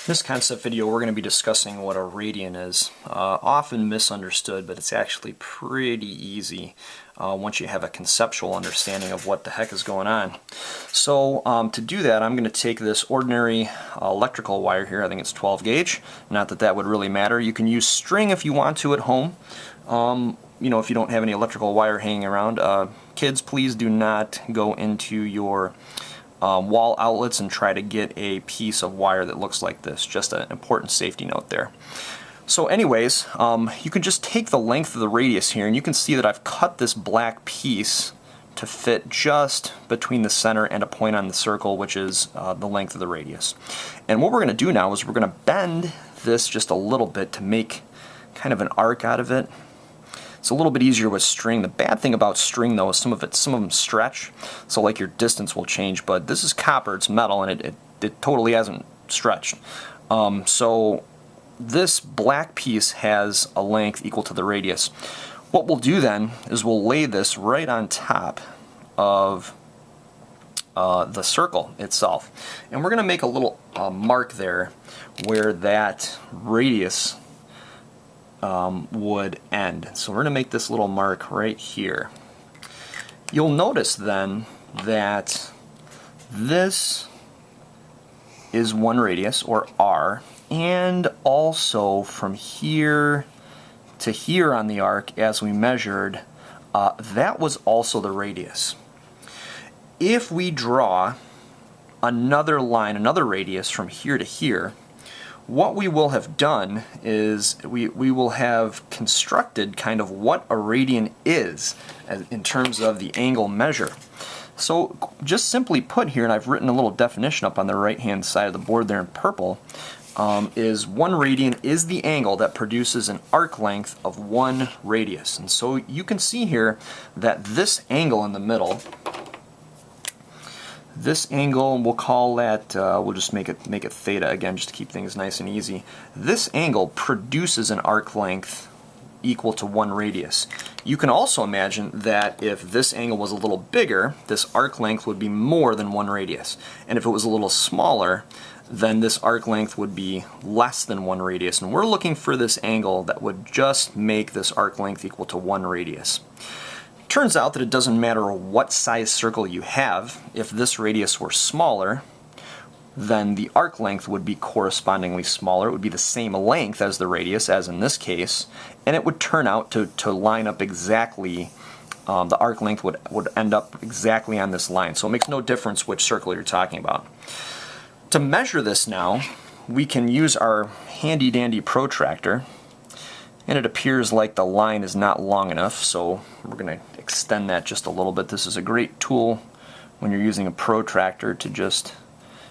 In this concept video, we're going to be discussing what a radian is. Often misunderstood, but it's actually pretty easy once you have a conceptual understanding of what the heck is going on. So to do that, I'm going to take this ordinary electrical wire here. I think it's 12 gauge. Not that that would really matter. You can use string if you want to at home. You know, if you don't have any electrical wire hanging around. Kids, please do not go into your wall outlets and try to get a piece of wire that looks like this. Just an important safety note there. So anyways, you can just take the length of the radius here, and you can see that I've cut this black piece to fit just between the center and a point on the circle, which is the length of the radius. And what we're going to do now is we're going to bend this just a little bit to make kind of an arc out of it. It's a little bit easier with string. The bad thing about string, though, is some of them stretch, so like your distance will change. But this is copper, it's metal, and it totally hasn't stretched. So this black piece has a length equal to the radius. What we'll do then is we'll lay this right on top of the circle itself, and we're going to make a little mark there where that radius would end. So we're going to make this little mark right here. You'll notice then that this is one radius, or R, and also from here to here on the arc, as we measured, that was also the radius. If we draw another line, another radius from here to here, what we will have done is we will have constructed kind of what a radian is in terms of the angle measure. So just simply put here, and I've written a little definition up on the right hand side of the board there in purple, is 1 radian is the angle that produces an arc length of 1 radius. And so you can see here that this angle in the middle, this angle, we'll call that, we'll just make it theta again, just to keep things nice and easy. This angle produces an arc length equal to 1 radius. You can also imagine that if this angle was a little bigger, this arc length would be more than 1 radius. And if it was a little smaller, then this arc length would be less than 1 radius. And we're looking for this angle that would just make this arc length equal to 1 radius. Turns out that it doesn't matter what size circle you have. If this radius were smaller, then the arc length would be correspondingly smaller. It would be the same length as the radius, as in this case, and it would turn out to line up exactly, the arc length would end up exactly on this line. So it makes no difference which circle you're talking about. To measure this now, we can use our handy dandy protractor. And it appears like the line is not long enough, so we're going to extend that just a little bit. This is a great tool when you're using a protractor to just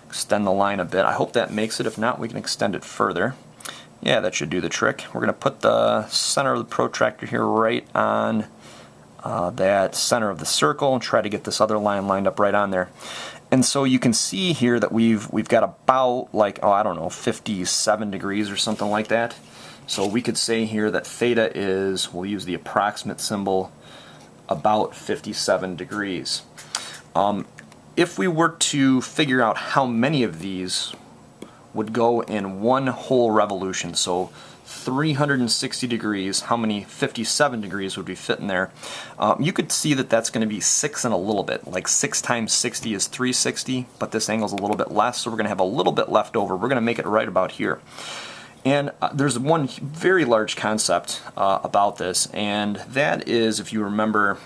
extend the line a bit. I hope that makes it. If not, we can extend it further. Yeah, that should do the trick. We're going to put the center of the protractor here right on that center of the circle and try to get this other line lined up right on there. And so you can see here that we've got about, like, oh, I don't know, 57 degrees or something like that. So we could say here that theta is, we'll use the approximate symbol, about 57 degrees. If we were to figure out how many of these would go in one whole revolution, so 360 degrees, how many 57 degrees would be fit in there, you could see that that's going to be 6 and a little bit. Like 6 times 60 is 360, but this angle's a little bit less, so we're going to have a little bit left over. We're going to make it right about here. And there's one very large concept about this, and that is, if you remember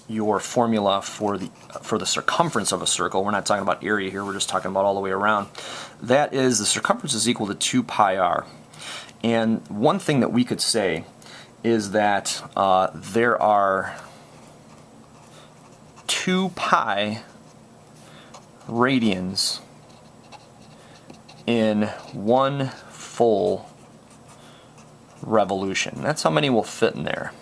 your formula for the circumference of a circle, we're not talking about area here, we're just talking about all the way around. That is, the circumference is equal to 2 pi r. And one thing that we could say is that there are 2 pi radians in one full revolution. That's how many will fit in there.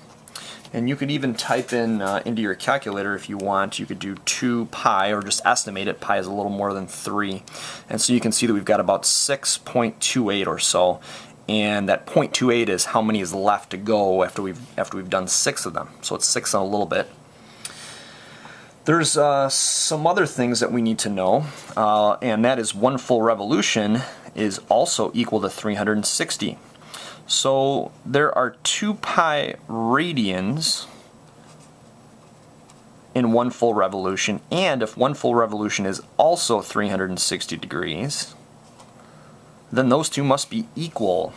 And you could even type in into your calculator if you want. You could do 2 pi, or just estimate it. Pi is a little more than 3. And so you can see that we've got about 6.28 or so. And that 0.28 is how many is left to go after we've done 6 of them. So it's 6 and a little bit. There's some other things that we need to know, and that is 1 full revolution is also equal to 360. So there are 2 pi radians in 1 full revolution, and if 1 full revolution is also 360 degrees, then those two must be equal.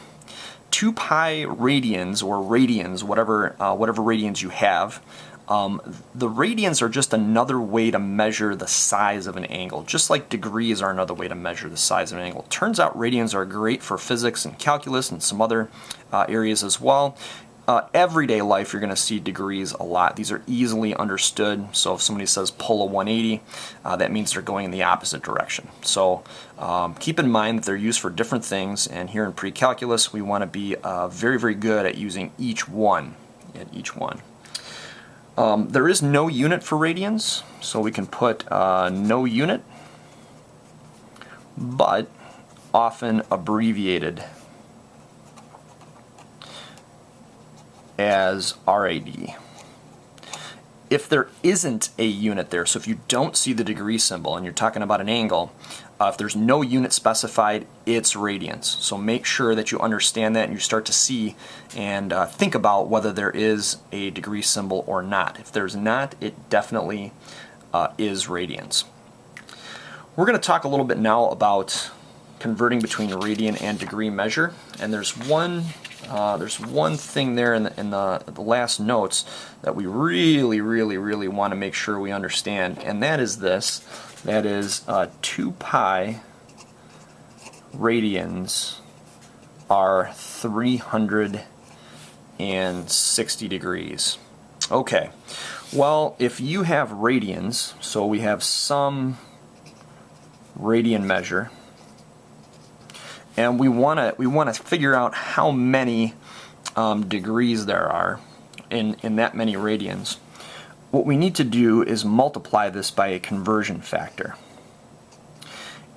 2 pi radians, or radians, whatever radians you have, the radians are just another way to measure the size of an angle, just like degrees are another way to measure the size of an angle. Turns out radians are great for physics and calculus and some other areas as well. Everyday life you're going to see degrees a lot. These are easily understood, so if somebody says pull a 180, that means they're going in the opposite direction. So keep in mind that they're used for different things, and here in pre-calculus we want to be very, very good at using each one. There is no unit for radians, so we can put no unit, but often abbreviated as RAD. If there isn't a unit there, so if you don't see the degree symbol and you're talking about an angle, if there's no unit specified, it's radians. So make sure that you understand that and you start to see and think about whether there is a degree symbol or not. If there's not, it definitely is radians. We're going to talk a little bit now about converting between radian and degree measure, and there's one thing there in the last notes that we really want to make sure we understand, and that is this. That is 2 pi radians are 360 degrees. Okay, well, if you have radians, so we have some radian measure, and we want to figure out how many degrees there are in that many radians. What we need to do is multiply this by a conversion factor.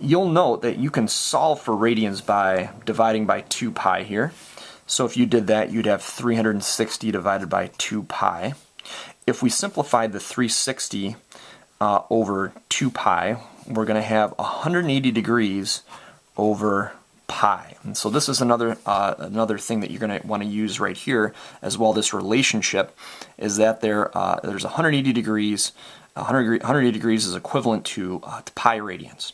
You'll note that you can solve for radians by dividing by 2 pi here. So if you did that, you'd have 360 divided by 2 pi. If we simplified the 360 over 2 pi, we're going to have 180 degrees over pi. And so this is another thing that you're going to want to use right here as well. This relationship is that there's 180 degrees. 180 degrees is equivalent to pi radians.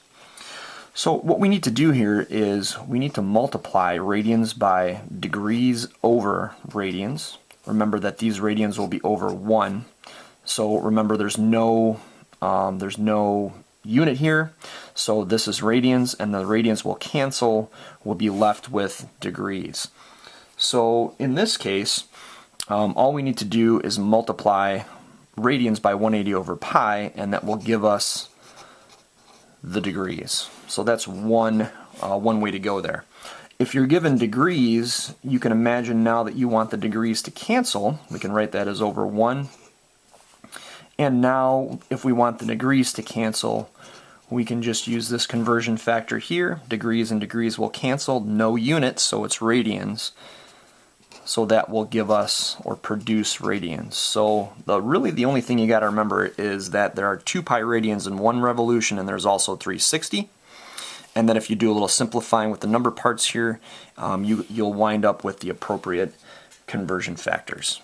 So what we need to do here is we need to multiply radians by degrees over radians. Remember that these radians will be over 1. So remember there's no unit here, so this is radians, and the radians will cancel. We'll be left with degrees. So in this case, all we need to do is multiply radians by 180 over pi, and that will give us the degrees. So that's one way to go there. If you're given degrees, you can imagine now that you want the degrees to cancel. We can write that as over 1. And now, if we want the degrees to cancel, we can just use this conversion factor here. Degrees and degrees will cancel. No units, so it's radians. So that will give us, or produce, radians. So really the only thing you got to remember is that there are 2 pi radians in 1 revolution, and there's also 360. And then if you do a little simplifying with the number parts here, you'll wind up with the appropriate conversion factors.